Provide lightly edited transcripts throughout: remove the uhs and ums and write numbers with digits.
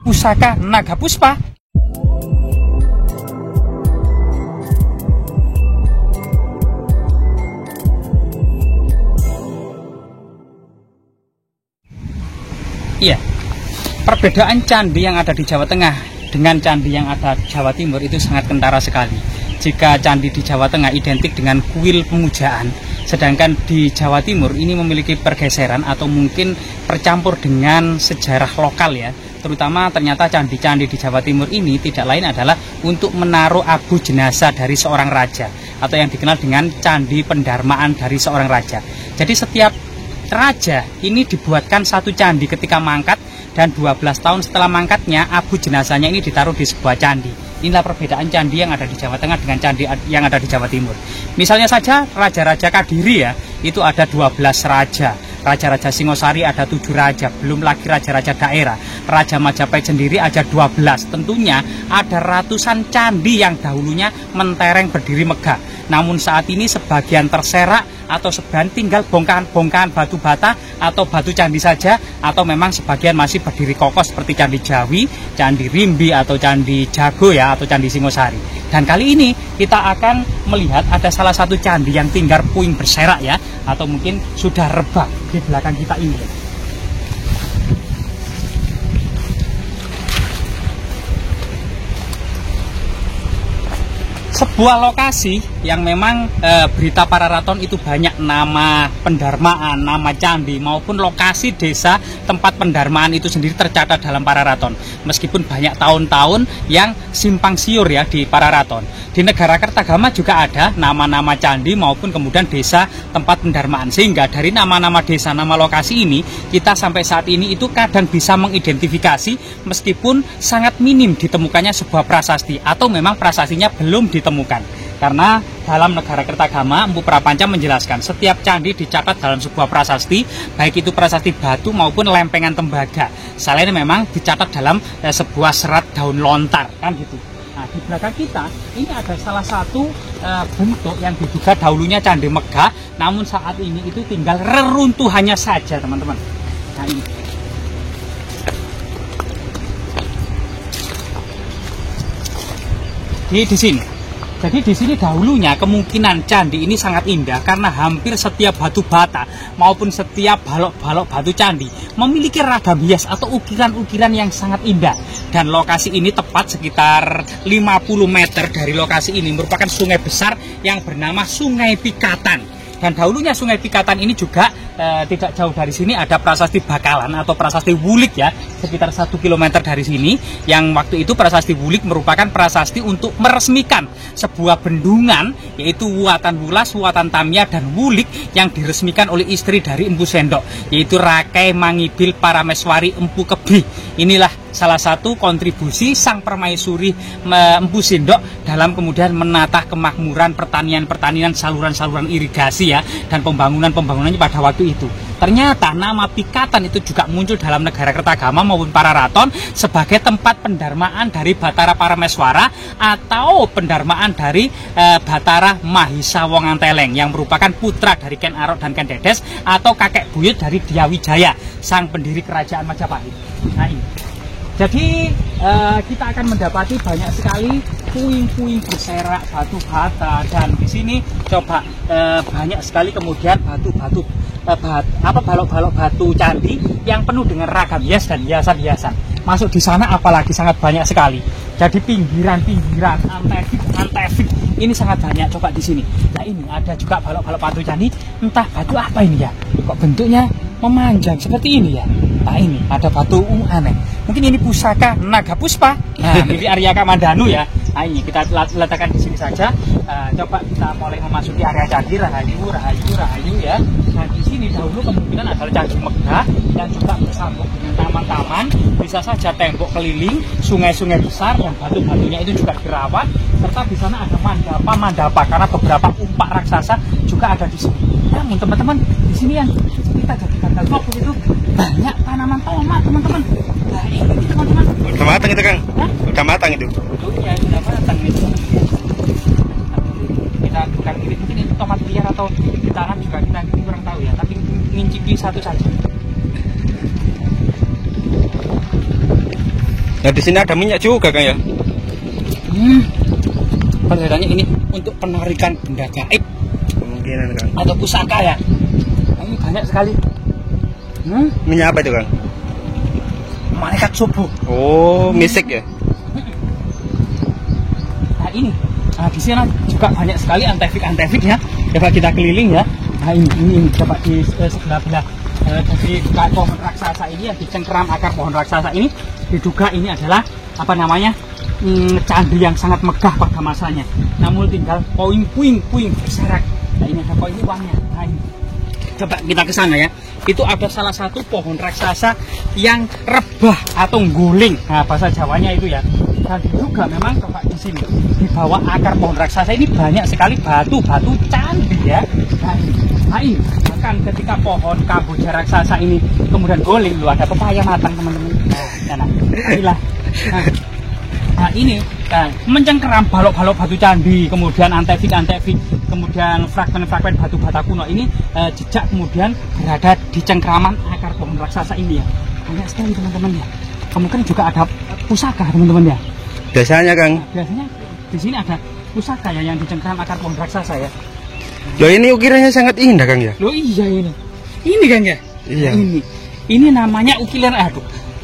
Pusaka Naga Puspa. Iya, perbedaan candi yang ada di Jawa Tengah dengan candi yang ada di Jawa Timur itu sangat kentara sekali. Jika candi di Jawa Tengah identik dengan kuil pemujaan, sedangkan di Jawa Timur ini memiliki pergeseran atau mungkin bercampur dengan sejarah lokal ya. Terutama ternyata candi-candi di Jawa Timur ini tidak lain adalah untuk menaruh abu jenazah dari seorang raja, atau yang dikenal dengan candi pendarmaan dari seorang raja. Jadi setiap raja ini dibuatkan satu candi ketika mangkat, dan 12 tahun setelah mangkatnya abu jenazahnya ini ditaruh di sebuah candi. Inilah perbedaan candi yang ada di Jawa Tengah dengan candi yang ada di Jawa Timur. Misalnya saja Raja-Raja Kadiri ya, itu ada 12 raja. Raja-Raja Singosari ada 7 raja, belum lagi raja-raja daerah. Raja Majapahit sendiri ada 12. Tentunya ada ratusan candi yang dahulunya mentereng berdiri megah. Namun saat ini sebagian terserak atau sebagian tinggal bongkahan-bongkahan batu bata atau batu candi saja, atau memang sebagian masih berdiri kokoh seperti Candi Jawi, Candi Rimbi atau Candi Jago ya, atau Candi Singosari. Dan kali ini kita akan melihat ada salah satu candi yang tinggal puing berserak ya, atau mungkin sudah rebah di belakang kita ini. Sebuah lokasi yang memang berita Pararaton itu banyak nama pendarmaan, nama candi maupun lokasi desa tempat pendarmaan itu sendiri tercatat dalam Pararaton. Meskipun banyak tahun-tahun yang simpang siur ya di Pararaton. Di negara Kertagama juga ada nama-nama candi maupun kemudian desa tempat pendarmaan. Sehingga dari nama-nama desa, nama lokasi ini kita sampai saat ini itu kadang bisa mengidentifikasi meskipun sangat minim ditemukannya sebuah prasasti atau memang prasastinya belum ditemukan. Karena dalam negara Kertagama, Empu Prapanca menjelaskan setiap candi dicatat dalam sebuah prasasti, baik itu prasasti batu maupun lempengan tembaga. Selain memang dicatat dalam sebuah serat daun lontar, kan gitu. Nah, di belakang kita ini ada salah satu bentuk yang diduga dahulunya candi megah, namun saat ini itu tinggal reruntuhannya saja, teman-teman. Nah, ini. Di sini. Jadi di sini dahulunya kemungkinan candi ini sangat indah karena hampir setiap batu bata maupun setiap balok-balok batu candi memiliki ragam hias atau ukiran-ukiran yang sangat indah. Dan lokasi ini tepat sekitar 50 meter dari lokasi ini merupakan sungai besar yang bernama Sungai Pikatan. Dan dahulunya Sungai Pikatan ini juga tidak jauh dari sini ada prasasti Bakalan atau prasasti Wulik ya, sekitar 1 km dari sini, yang waktu itu prasasti Wulik merupakan prasasti untuk meresmikan sebuah bendungan yaitu Wuatan Wulas, Wuatan Tamya dan Wulik yang diresmikan oleh istri dari Empu Sendok yaitu Rakai Mangibil Parameswari Empu Kebih. Inilah salah satu kontribusi sang permaisuri Empu Sendok dalam kemudian menata kemakmuran pertanian-pertanian, saluran-saluran irigasi ya, dan pembangunannya pada waktu itu. Ternyata nama Pikatan itu juga muncul dalam negara Kertagama maupun Pararaton sebagai tempat pendarmaan dari Batara Parameswara atau pendarmaan dari Batara Mahisa Wonganteleng yang merupakan putra dari Ken Arok dan Ken Dedes atau kakek buyut dari Diyawijaya, sang pendiri kerajaan Majapahit. Nah, ini. Jadi kita akan mendapati banyak sekali puing-puing berserak, batu bata, dan di sini coba banyak sekali kemudian batu-batu balok-balok batu candi yang penuh dengan ragam hias dan hiasan-hiasan. Masuk di sana apalagi sangat banyak sekali. Jadi pinggiran-pinggiran antefik ini sangat banyak coba di sini. Nah, ini ada juga balok-balok batu candi, entah batu apa ini ya. Kok bentuknya memanjang seperti ini ya. Nah, ini ada batu aneh. Mungkin ini pusaka Naga Puspa. Nah, milik Arya Kamandanu ya. Nah, ini kita letakkan di sini saja. Coba kita mulai memasuki area candi. Rahayu ya. Nah, di sini dahulu kemungkinan adalah candi megah yang juga bersambung dengan taman-taman. Bisa saja tembok keliling, sungai-sungai besar, dan batu-batunya itu juga dirawat. Serta di sana ada mandapa karena beberapa umpak raksasa juga ada di sini. Namun teman-teman, di sini yang kita jadikan fokus itu banyak tanaman tomat, teman-teman. Nah, ini teman-teman. Udah matang itu, Kang? Hah? Udah matang itu? Ya, sudah matang itu. Kita bukan ini, mungkin itu tomat liar atau di tangan juga kita kurang tahu ya. Tapi ngincipi satu saja. Nah di sini ada minyak juga Kang ya. Perbedaannya ini untuk penarikan benda gaib Kemungkinan Kang. atau pusaka ya. Nah, ini banyak sekali. Minyak apa itu Kang? Malaikat subuh. Oh, misik ya. Nah ini, di sini juga banyak sekali antefik ya. Coba kita keliling ya. Nah ini coba di sebelah belah. Jadi pohon raksasa ini yang dicengkeram akar pohon raksasa ini diduga ini adalah apa namanya candi yang sangat megah pada masanya. Namun tinggal puing berserak. Nah ini ada koin uangnya. Nah ini. Coba kita ke sana ya. Itu ada salah satu pohon raksasa yang rebah atau guling. Nah bahasa Jawanya itu ya. Dan juga memang coba di sini di bawah akar pohon raksasa ini banyak sekali batu-batu candi ya. Nah ini bahkan ketika pohon kamboja raksasa ini kemudian guling, lu ada pepaya matang teman-teman. Nah, inilah. Nah ini mencengkeram balok-balok batu candi, kemudian antefik, kemudian fragmen-fragmen batu bata kuno ini jejak kemudian berada di cengkeraman akar pohon raksasa ini ya. Banyak sekali teman-teman ya. Kemungkinan juga ada pusaka teman-teman ya. Biasanya Kang. Nah, biasanya di sini ada pusaka ya yang dicengkeram akar pohon raksasa ya. Loh ini ukirannya sangat indah Kang ya. Loh iya ini. Ini kan ya? Iya. Ini namanya ukiran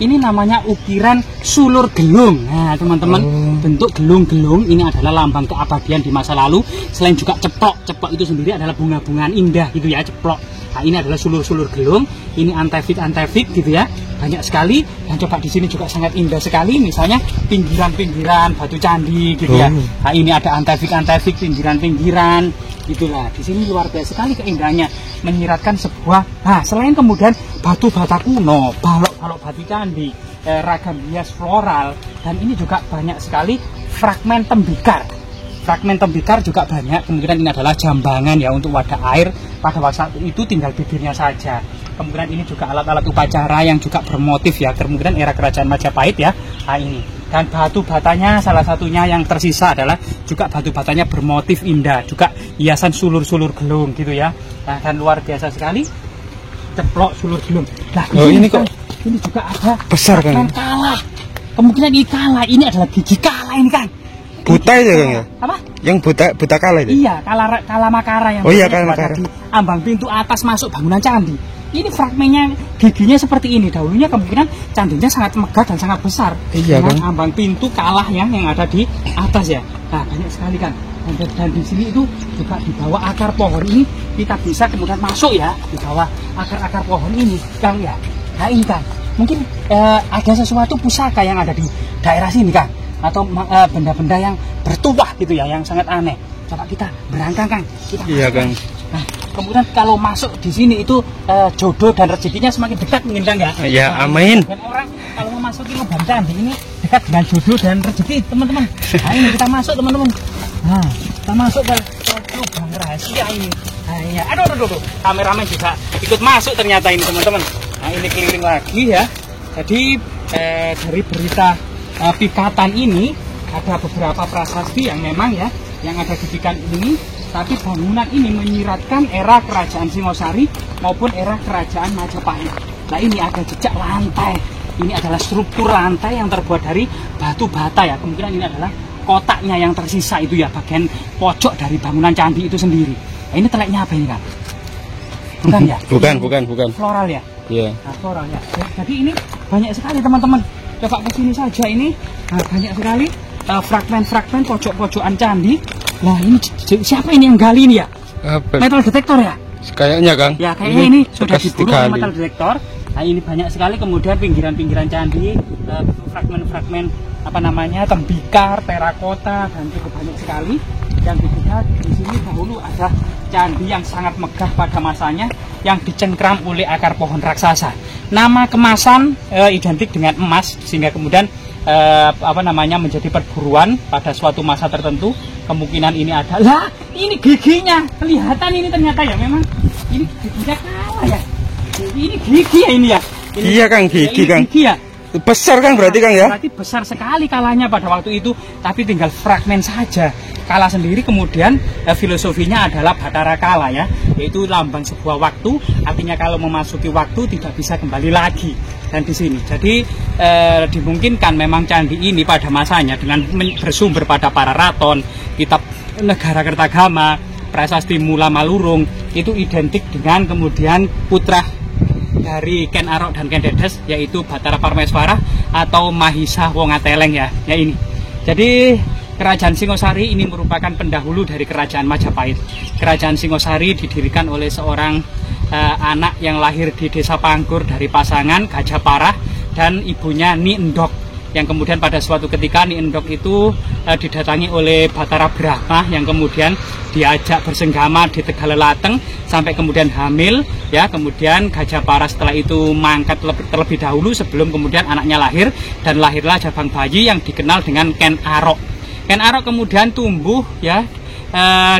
ini namanya ukiran sulur gelung. Nah, teman-teman, bentuk gelung-gelung ini adalah lambang keabadian di masa lalu. Selain juga ceplok. Ceplok itu sendiri adalah bunga-bungaan indah gitu ya, ceplok. Nah, ini adalah sulur-sulur gelung. Ini antefik gitu ya. Banyak sekali. Dan coba di sini juga sangat indah sekali. Misalnya pinggiran-pinggiran batu candi gitu ya. Nah, ini ada antefik pinggiran-pinggiran. Itulah di sini luar biasa sekali keindahannya, menyiratkan sebuah. Nah, selain kemudian batu bata kuno, balok batu candi, ragam hias floral, dan ini juga banyak sekali fragmen tembikar. Fragmen tembikar juga banyak. Kemudian ini adalah jambangan ya untuk wadah air. Pada waktu itu tinggal bibirnya saja. Kemudian ini juga alat-alat upacara yang juga bermotif ya. Kemudian era kerajaan Majapahit ya. Nah ini. Dan batu batanya salah satunya yang tersisa adalah juga batu batanya bermotif indah. Juga hiasan sulur-sulur gelung gitu ya. Nah, dan luar biasa sekali. Ceplok sulur gelung. Nah ini kok ini juga ada besar kan? Kala. Kemungkinan ini kala. Ini adalah gigi kala ini kan. Buta itu Kang ya? Apa? Yang buta kala itu? Iya, kala makara yang kala makara. Di ambang pintu atas masuk bangunan candi. Ini fragmennya giginya seperti ini. Dahulunya kemungkinan candinya sangat megah dan sangat besar. Iya kan? Ambang pintu kalah yang ada di atas ya. Nah, banyak sekali kan. Dan di sini itu juga di bawah akar pohon ini kita bisa kemudian masuk ya di bawah akar-akar pohon ini, Kang ya. Nah ini kan, mungkin ada sesuatu pusaka yang ada di daerah sini kan, atau benda-benda yang bertuah gitu ya, yang sangat aneh. Coba kita berangkat Kang. Iya Kang. Nah, kemudian kalau masuk di sini itu jodoh dan rezekinya semakin dekat mungkin Kang ya. Ya, amin. Dan orang kalau memasuki lubang candi ini dekat dengan jodoh dan rezeki teman-teman. Nah ini kita masuk teman-teman. Nah kita masuk ke lubang rahasia ini. Nah ya, aduh. Kameramen juga ikut masuk ternyata ini teman-teman. Nah ini keliling lagi ya. Jadi dari berita pikatan ini ada beberapa prasasti yang memang ya yang ada di pikan ini. Tapi bangunan ini menyiratkan era kerajaan Singosari maupun era kerajaan Majapahit. Nah ini ada jejak lantai. Ini adalah struktur lantai yang terbuat dari batu bata ya. Kemungkinan ini adalah kotaknya yang tersisa itu ya, bagian pojok dari bangunan candi itu sendiri. Nah, ini teleknya apa ini kan? Bukan ya? Bukan. Floral ya? Iya. Nah, floral ya. Jadi ini banyak sekali teman-teman. Coba ke sini saja ini. Nah, banyak sekali fragmen-fragmen pojok-pojokan candi. Nah ini siapa ini yang gali ini ya? Metal detektor ya? Kayaknya Kang. Ya kayaknya ini sudah diburu oleh metal detektor. Nah ini banyak sekali kemudian pinggiran-pinggiran candi, fragmen-fragmen apa namanya tembikar, terakota dan cukup banyak sekali. Yang diduga di sini dahulu ada candi yang sangat megah pada masanya yang dicengkram oleh akar pohon raksasa. Nama kemasan identik dengan emas sehingga kemudian apa namanya menjadi perburuan pada suatu masa tertentu. Kemungkinan ini adalah ini giginya kelihatan ini ternyata ya memang ini giginya kalah ya. Ini gigi ya ini ya. Ini, iya Kang, gigi ya, Kang. Gigi ya. Besar Kang berarti Kang ya? Berarti besar sekali kalahnya pada waktu itu, tapi tinggal fragmen saja. Kala sendiri kemudian filosofinya adalah Batara Kala ya, yaitu lambang sebuah waktu, artinya kalau memasuki waktu tidak bisa kembali lagi. Dan di sini, jadi dimungkinkan memang candi ini pada masanya dengan bersumber pada para raton, kitab negara Kertagama, prasasti Mula Malurung itu identik dengan kemudian putra dari Ken Arok dan Ken Dedes, yaitu Batara Parameswara atau Mahisa Wongateleng ya ini. Jadi Kerajaan Singosari ini merupakan pendahulu dari Kerajaan Majapahit. Kerajaan Singosari didirikan oleh seorang anak yang lahir di Desa Panggur dari pasangan Gajah Parah dan ibunya Ni Endok, yang kemudian pada suatu ketika Ni Endok itu didatangi oleh Batara Brahma yang kemudian diajak bersenggama di Tegalelateng sampai kemudian hamil ya. Kemudian Gajah Parah setelah itu mangkat terlebih dahulu sebelum kemudian anaknya lahir, dan lahirlah jabang bayi yang dikenal dengan Ken Arok. Ken Arok kemudian tumbuh ya,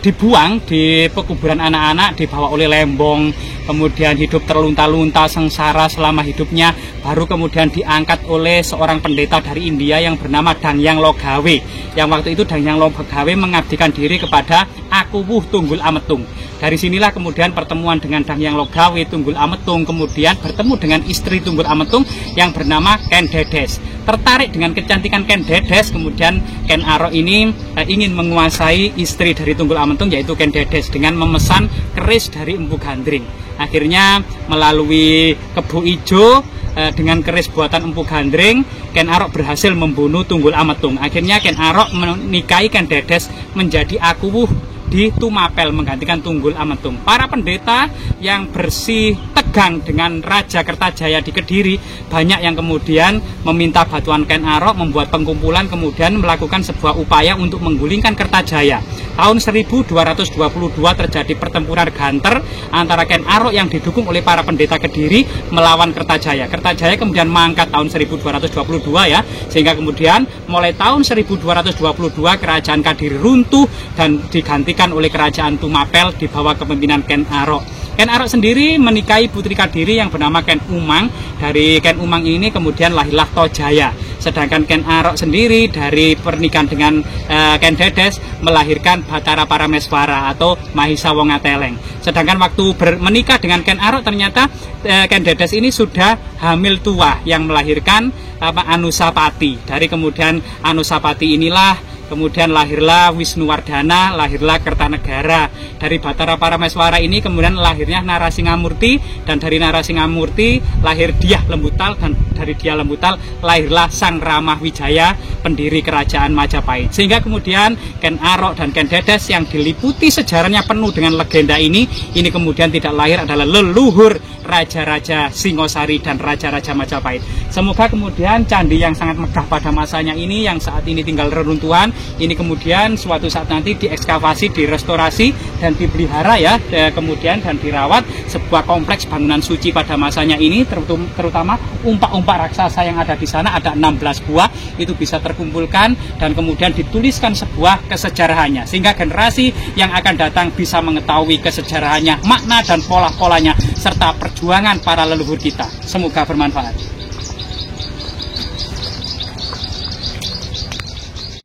dibuang di pekuburan anak-anak, dibawa oleh Lembong, kemudian hidup terlunta-lunta sengsara selama hidupnya, baru kemudian diangkat oleh seorang pendeta dari India yang bernama Dangyang Logawe, yang waktu itu Dangyang Logawe mengabdikan diri kepada Akuwuh Tunggul Ametung. Dari sinilah kemudian pertemuan dengan Dangyang Logawe Tunggul Ametung, kemudian bertemu dengan istri Tunggul Ametung yang bernama Ken Dedes. Tertarik dengan kecantikan Ken Dedes, kemudian Ken Arok ini ingin menguasai istri dari Tunggul Ametung yaitu Ken Dedes dengan memesan keris dari Empu Gandring. Akhirnya melalui Kebu Ijo dengan keris buatan Empu Gandring, Ken Arok berhasil membunuh Tunggul Ametung. Akhirnya Ken Arok menikahi Ken Dedes menjadi Akuwuh di Tumapel menggantikan Tunggul Ametung. Para pendeta yang bersih tegang dengan Raja Kertajaya di Kediri, banyak yang kemudian meminta bantuan Ken Arok membuat pengkumpulan, kemudian melakukan sebuah upaya untuk menggulingkan Kertajaya. Tahun 1222 terjadi pertempuran ganter antara Ken Arok yang didukung oleh para pendeta Kediri melawan Kertajaya. Kertajaya kemudian mangkat tahun 1222 ya, sehingga kemudian mulai tahun 1222 kerajaan Kediri runtuh dan digantikan oleh kerajaan Tumapel di bawah kepemimpinan Ken Arok. Ken Arok sendiri menikahi putri Kediri yang bernama Ken Umang. Dari Ken Umang ini kemudian lahirlah Tojaya. Sedangkan Ken Arok sendiri dari pernikahan dengan Ken Dedes melahirkan Batara Parameswara atau Mahisa Wongateleng. Sedangkan waktu menikah dengan Ken Arok ternyata Ken Dedes ini sudah hamil tua yang melahirkan Anusapati. Dari kemudian Anusapati inilah kemudian lahirlah Wisnuwardana, lahirlah Kertanegara. Dari Batara Parameswara ini kemudian lahirnya Narasingamurti, dan dari Narasingamurti lahir Dyah Lembutal, dan dari Dyah Lembutal lahirlah Sang Ramah Wijaya, pendiri kerajaan Majapahit. Sehingga kemudian Ken Arok dan Ken Dedes yang diliputi sejarahnya penuh dengan legenda ini kemudian tidak lahir adalah leluhur raja-raja Singosari dan raja-raja Majapahit. Semoga kemudian candi yang sangat megah pada masanya ini, yang saat ini tinggal reruntuhan, ini kemudian suatu saat nanti diekskavasi, direstorasi dan dipelihara ya, kemudian dan dirawat sebuah kompleks bangunan suci pada masanya ini, terutama umpak-umpak raksasa yang ada di sana ada 16 buah, itu bisa terkumpulkan dan kemudian dituliskan sebuah kesejarahannya, sehingga generasi yang akan datang bisa mengetahui kesejarahannya, makna dan pola-polanya serta perjuangan para leluhur kita. Semoga bermanfaat.